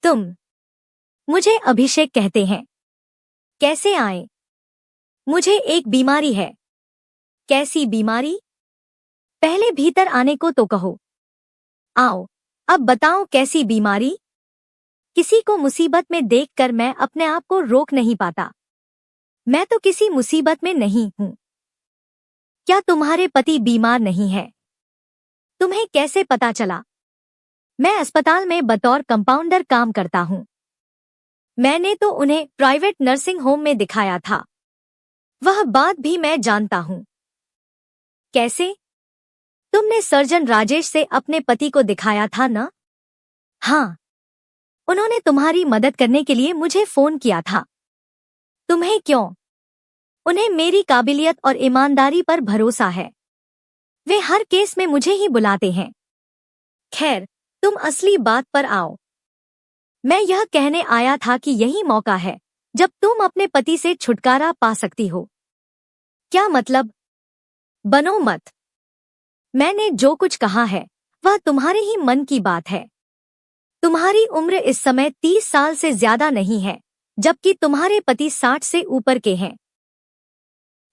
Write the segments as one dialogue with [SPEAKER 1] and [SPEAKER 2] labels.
[SPEAKER 1] तुम मुझे अभिषेक कहते हैं। कैसे आए? मुझे एक बीमारी है। कैसी बीमारी? पहले भीतर आने को तो कहो। आओ, अब बताओ कैसी बीमारी? किसी को मुसीबत में देखकर मैं अपने आप को रोक नहीं पाता। मैं तो किसी मुसीबत में नहीं हूं। क्या तुम्हारे पति बीमार नहीं है? तुम्हें कैसे पता चला? मैं अस्पताल में बतौर कंपाउंडर काम करता हूं। मैंने तो उन्हें प्राइवेट नर्सिंग होम में दिखाया था। वह बात भी मैं जानता हूं। कैसे? तुमने सर्जन राजेश से अपने पति को दिखाया था ना? हाँ, उन्होंने तुम्हारी मदद करने के लिए मुझे फोन किया था। तुम्हें क्यों? उन्हें मेरी काबिलियत और ईमानदारी पर भरोसा है। वे हर केस में मुझे ही बुलाते हैं। खैर, तुम असली बात पर आओ। मैं यह कहने आया था कि यही मौका है जब तुम अपने पति से छुटकारा पा सकती हो। क्या मतलब? बनो मत। मैंने जो कुछ कहा है वह तुम्हारे ही मन की बात है। तुम्हारी उम्र इस समय 30 साल से ज्यादा नहीं है, जबकि तुम्हारे पति 60 से ऊपर के हैं।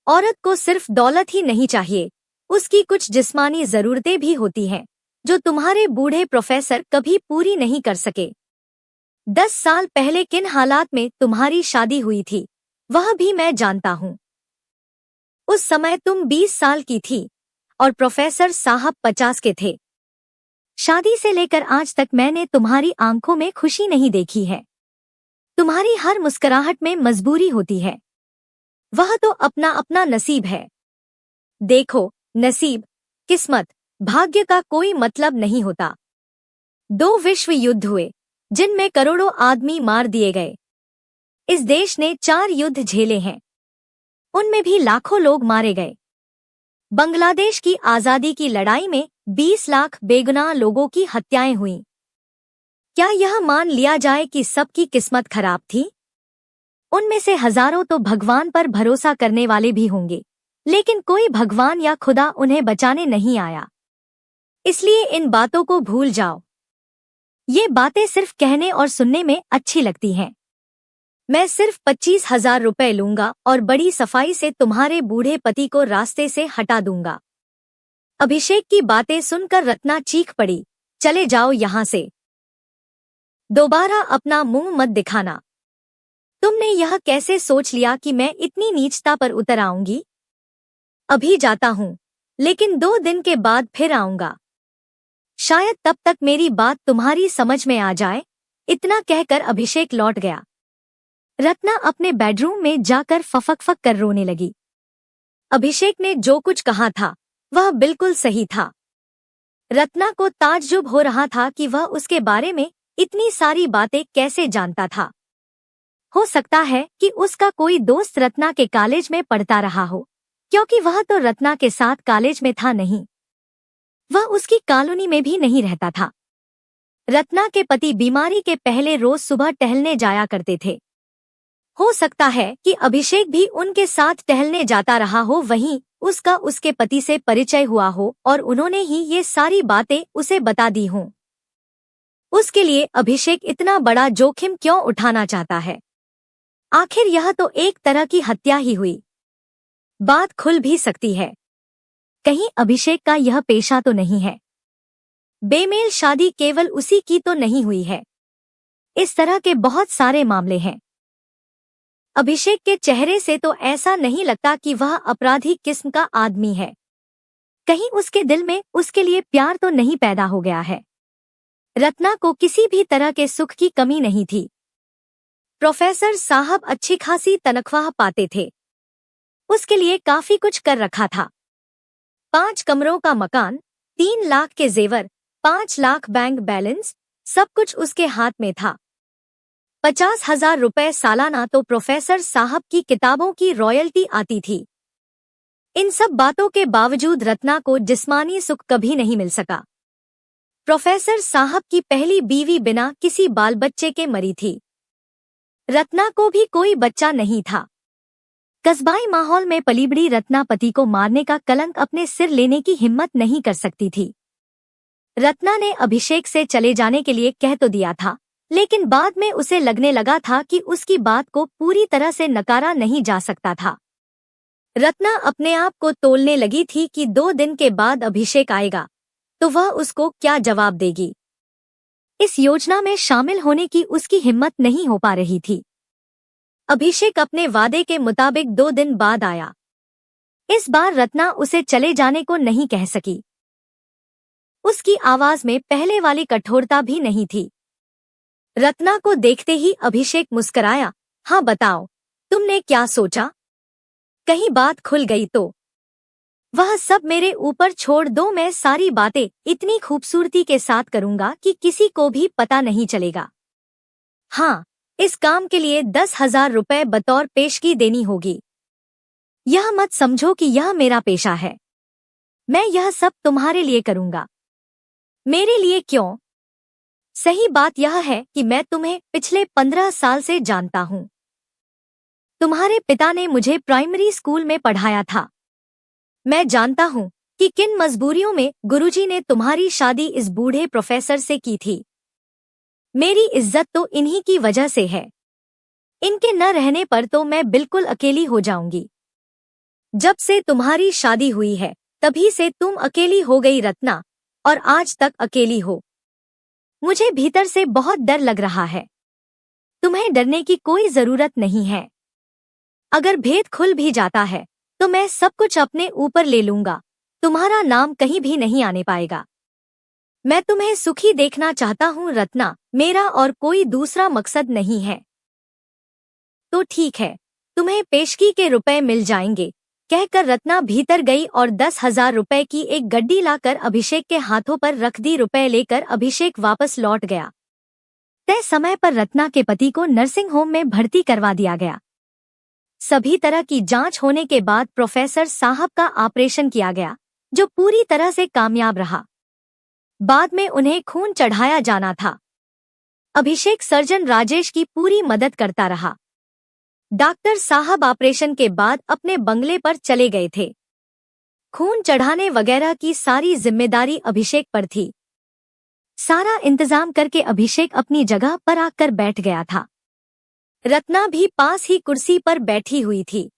[SPEAKER 1] औरत को सिर्फ दौलत ही नहीं चाहिए, उसकी कुछ जिस्मानी जरूरतें भी होती हैं, जो तुम्हारे बूढ़े प्रोफेसर कभी पूरी नहीं कर सके। 10 साल पहले किन हालात में तुम्हारी शादी हुई थी, वह भी मैं जानता हूं। उस समय तुम 20 साल की थी और प्रोफेसर साहब 50 के थे। शादी से लेकर आज तक मैंने तुम्हारी आंखों में खुशी नहीं देखी है। तुम्हारी हर मुस्कुराहट में मजबूरी होती है। वह तो अपना अपना नसीब है। देखो, नसीब, किस्मत, भाग्य का कोई मतलब नहीं होता। 2 विश्व युद्ध हुए, जिनमें करोड़ों आदमी मार दिए गए। इस देश ने 4 युद्ध झेले हैं, उनमें भी लाखों लोग मारे गए। बांग्लादेश की आजादी की लड़ाई में 20 लाख बेगुनाह लोगों की हत्याएं हुईं। क्या यह मान लिया जाए कि सबकी किस्मत खराब थी? उनमें से हजारों तो भगवान पर भरोसा करने वाले भी होंगे, लेकिन कोई भगवान या खुदा उन्हें बचाने नहीं आया। इसलिए इन बातों को भूल जाओ। ये बातें सिर्फ कहने और सुनने में अच्छी लगती हैं। मैं सिर्फ 25,000 रुपए लूंगा और बड़ी सफाई से तुम्हारे बूढ़े पति को रास्ते से हटा दूंगा। अभिषेक की बातें सुनकर रत्ना चीख पड़ी, चले जाओ यहां से। दोबारा अपना मुंह मत दिखाना। तुमने यह कैसे सोच लिया कि मैं इतनी नीचता पर उतर आऊंगी? अभी जाता हूं, लेकिन 2 दिन के बाद फिर आऊंगा। शायद तब तक मेरी बात तुम्हारी समझ में आ जाए। इतना कहकर अभिषेक लौट गया। रत्ना अपने बेडरूम में जाकर फफक कर रोने लगी। अभिषेक ने जो कुछ कहा था वह बिल्कुल सही था। रत्ना को ताज्जुब हो रहा था कि वह उसके बारे में इतनी सारी बातें कैसे जानता था। हो सकता है कि उसका कोई दोस्त रत्ना के कॉलेज में पढ़ता रहा हो, क्योंकि वह तो रत्ना के साथ कॉलेज में था नहीं। वह उसकी कॉलोनी में भी नहीं रहता था। रत्ना के पति बीमारी के पहले रोज सुबह टहलने जाया करते थे। हो सकता है कि अभिषेक भी उनके साथ टहलने जाता रहा हो, वहीं उसका उसके पति से परिचय हुआ हो और उन्होंने ही ये सारी बातें उसे बता दी हों। उसके लिए अभिषेक इतना बड़ा जोखिम क्यों उठाना चाहता है? आखिर यह तो एक तरह की हत्या ही हुई। बात खुल भी सकती है। कहीं अभिषेक का यह पेशा तो नहीं है? बेमेल शादी केवल उसी की तो नहीं हुई है। इस तरह के बहुत सारे मामले हैं। अभिषेक के चेहरे से तो ऐसा नहीं लगता कि वह अपराधी किस्म का आदमी है। कहीं उसके दिल में उसके लिए प्यार तो नहीं पैदा हो गया है। रत्ना को किसी भी तरह के सुख की कमी नहीं थी। प्रोफेसर साहब अच्छी खासी तनख्वाह पाते थे। उसके लिए काफी कुछ कर रखा था। 5 कमरों का मकान, 3 लाख के जेवर, 5 लाख बैंक बैलेंस, सब कुछ उसके हाथ में था। 50,000 रुपए सालाना तो प्रोफेसर साहब की किताबों की रॉयल्टी आती थी। इन सब बातों के बावजूद रत्ना को जिस्मानी सुख कभी नहीं मिल सका। प्रोफेसर साहब की पहली बीवी बिना किसी बाल बच्चे के मरी थी। रत्ना को भी कोई बच्चा नहीं था। कस्बाई माहौल में पली बड़ी रत्ना पति को मारने का कलंक अपने सिर लेने की हिम्मत नहीं कर सकती थी। रत्ना ने अभिषेक से चले जाने के लिए कह तो दिया था, लेकिन बाद में उसे लगने लगा था कि उसकी बात को पूरी तरह से नकारा नहीं जा सकता था। रत्ना अपने आप को तोलने लगी थी कि 2 दिन के बाद अभिषेक आएगा तो वह उसको क्या जवाब देगी। इस योजना में शामिल होने की उसकी हिम्मत नहीं हो पा रही थी। अभिषेक अपने वादे के मुताबिक 2 दिन बाद आया। इस बार रत्ना उसे चले जाने को नहीं कह सकी। उसकी आवाज में पहले वाली कठोरता भी नहीं थी। रत्ना को देखते ही अभिषेक मुस्कुराया। हाँ बताओ, तुमने क्या सोचा? कहीं बात खुल गई तो? वह सब मेरे ऊपर छोड़ दो, मैं सारी बातें इतनी खूबसूरती के साथ करूंगा कि किसी को भी पता नहीं चलेगा। हाँ, इस काम के लिए 10,000 रुपए बतौर पेशगी देनी होगी। यह मत समझो कि यह मेरा पेशा है। मैं यह सब तुम्हारे लिए करूंगा। मेरे लिए क्यों? सही बात यह है कि मैं तुम्हें पिछले 15 साल से जानता हूँ। तुम्हारे पिता ने मुझे प्राइमरी स्कूल में पढ़ाया था। मैं जानता हूँ कि किन मजबूरियों में गुरुजी ने तुम्हारी शादी इस बूढ़े प्रोफेसर से की थी। मेरी इज्जत तो इन्हीं की वजह से है। इनके न रहने पर तो मैं बिल्कुल अकेली हो जाऊंगी। जब से तुम्हारी शादी हुई है तभी से तुम अकेली हो गई रत्ना, और आज तक अकेली हो। मुझे भीतर से बहुत डर लग रहा है। तुम्हें डरने की कोई जरूरत नहीं है। अगर भेद खुल भी जाता है तो मैं सब कुछ अपने ऊपर ले लूंगा। तुम्हारा नाम कहीं भी नहीं आने पाएगा। मैं तुम्हें सुखी देखना चाहता हूँ रत्ना, मेरा और कोई दूसरा मकसद नहीं है। तो ठीक है, तुम्हें पेशगी के रुपए मिल जाएंगे, कहकर रत्ना भीतर गई और 10,000 रुपए की एक गड्डी लाकर अभिषेक के हाथों पर रख दी। रुपए लेकर अभिषेक वापस लौट गया। तय समय पर रत्ना के पति को नर्सिंग होम में भर्ती करवा दिया गया। सभी तरह की जांच होने के बाद प्रोफेसर साहब का ऑपरेशन किया गया, जो पूरी तरह से कामयाब रहा। बाद में उन्हें खून चढ़ाया जाना था। अभिषेक सर्जन राजेश की पूरी मदद करता रहा। डॉक्टर साहब ऑपरेशन के बाद अपने बंगले पर चले गए थे। खून चढ़ाने वगैरह की सारी जिम्मेदारी अभिषेक पर थी। सारा इंतजाम करके अभिषेक अपनी जगह पर आकर बैठ गया था। रत्ना भी पास ही कुर्सी पर बैठी हुई थी।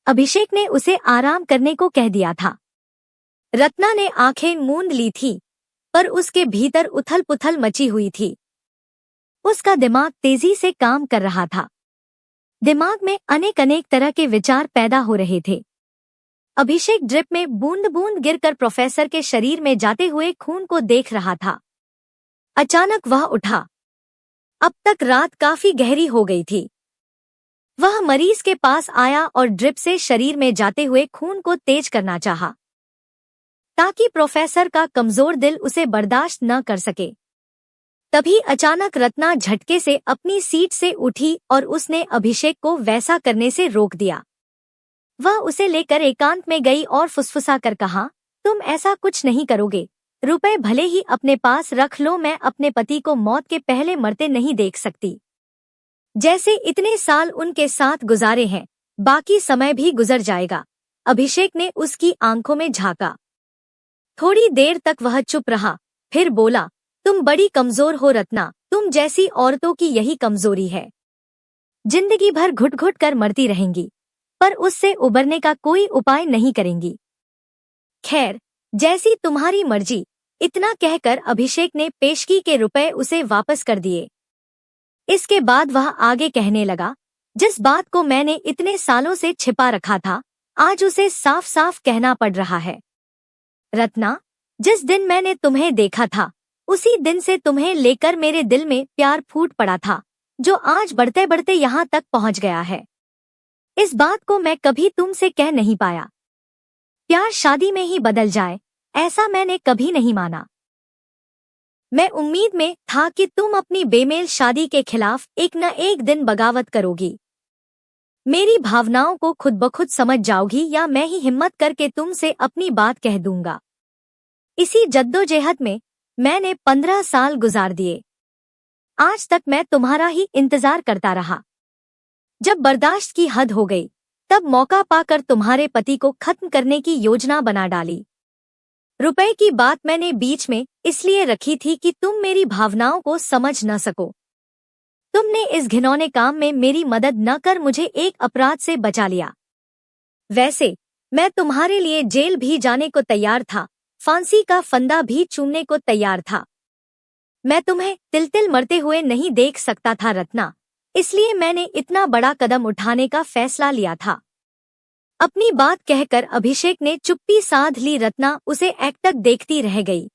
[SPEAKER 1] अभिषेक ने उसे आराम करने को कह दिया था। रत्ना ने आंखें मूंद ली थी, पर उसके भीतर उथल-पुथल मची हुई थी। उसका दिमाग तेजी से काम कर रहा था। दिमाग में अनेक तरह के विचार पैदा हो रहे थे। अभिषेक ड्रिप में बूंद-बूंद गिरकर प्रोफेसर के शरीर में जाते हुए खून को देख रहा था। अचानक वह उठा। अब तक रात काफी गहरी हो गई थी। वह मरीज के पास आया और ड्रिप से शरीर में जाते हुए खून को तेज करना चाहा, ताकि प्रोफेसर का कमजोर दिल उसे बर्दाश्त न कर सके। तभी अचानक रत्ना झटके से अपनी सीट से उठी और उसने अभिषेक को वैसा करने से रोक दिया। वह उसे लेकर एकांत में गई और फुसफुसा कर कहा, तुम ऐसा कुछ नहीं करोगे। रुपए भले ही अपने पास रख लो, मैं अपने पति को मौत के पहले मरते नहीं देख सकती। जैसे इतने साल उनके साथ गुजारे हैं, बाकी समय भी गुजर जाएगा। अभिषेक ने उसकी आंखों में झांका। थोड़ी देर तक वह चुप रहा, फिर बोला, तुम बड़ी कमजोर हो रत्ना, तुम जैसी औरतों की यही कमजोरी है। जिंदगी भर घुट घुट कर मरती रहेंगी, पर उससे उबरने का कोई उपाय नहीं करेंगी। खैर, जैसी तुम्हारी मर्जी। इतना कहकर अभिषेक ने पेशगी के रुपए उसे वापस कर दिए। इसके बाद वह आगे कहने लगा, जिस बात को मैंने इतने सालों से छिपा रखा था, आज उसे साफ साफ कहना पड़ रहा है। रत्ना, जिस दिन मैंने तुम्हें देखा था, उसी दिन से तुम्हें लेकर मेरे दिल में प्यार फूट पड़ा था, जो आज बढ़ते बढ़ते यहाँ तक पहुँच गया है। इस बात को मैं कभी तुमसे कह नहीं पाया। प्यार शादी में ही बदल जाए, ऐसा मैंने कभी नहीं माना। मैं उम्मीद में था कि तुम अपनी बेमेल शादी के खिलाफ एक न एक दिन बगावत करोगी। मेरी भावनाओं को खुद ब खुद समझ जाओगी, या मैं ही हिम्मत करके तुमसे अपनी बात कह दूंगा। इसी जद्दोजहद में मैंने 15 साल गुजार दिए। आज तक मैं तुम्हारा ही इंतजार करता रहा। जब बर्दाश्त की हद हो गई, तब मौका पाकर तुम्हारे पति को खत्म करने की योजना बना डाली। रुपए की बात मैंने बीच में इसलिए रखी थी कि तुम मेरी भावनाओं को समझ न सको। तुमने इस घिनौने काम में मेरी मदद न कर मुझे एक अपराध से बचा लिया। वैसे मैं तुम्हारे लिए जेल भी जाने को तैयार था, फांसी का फंदा भी चूमने को तैयार था। मैं तुम्हें तिल तिल मरते हुए नहीं देख सकता था रत्ना, इसलिए मैंने इतना बड़ा कदम उठाने का फैसला लिया था। अपनी बात कहकर अभिषेक ने चुप्पी साध ली। रत्ना उसे एकटक देखती रह गई।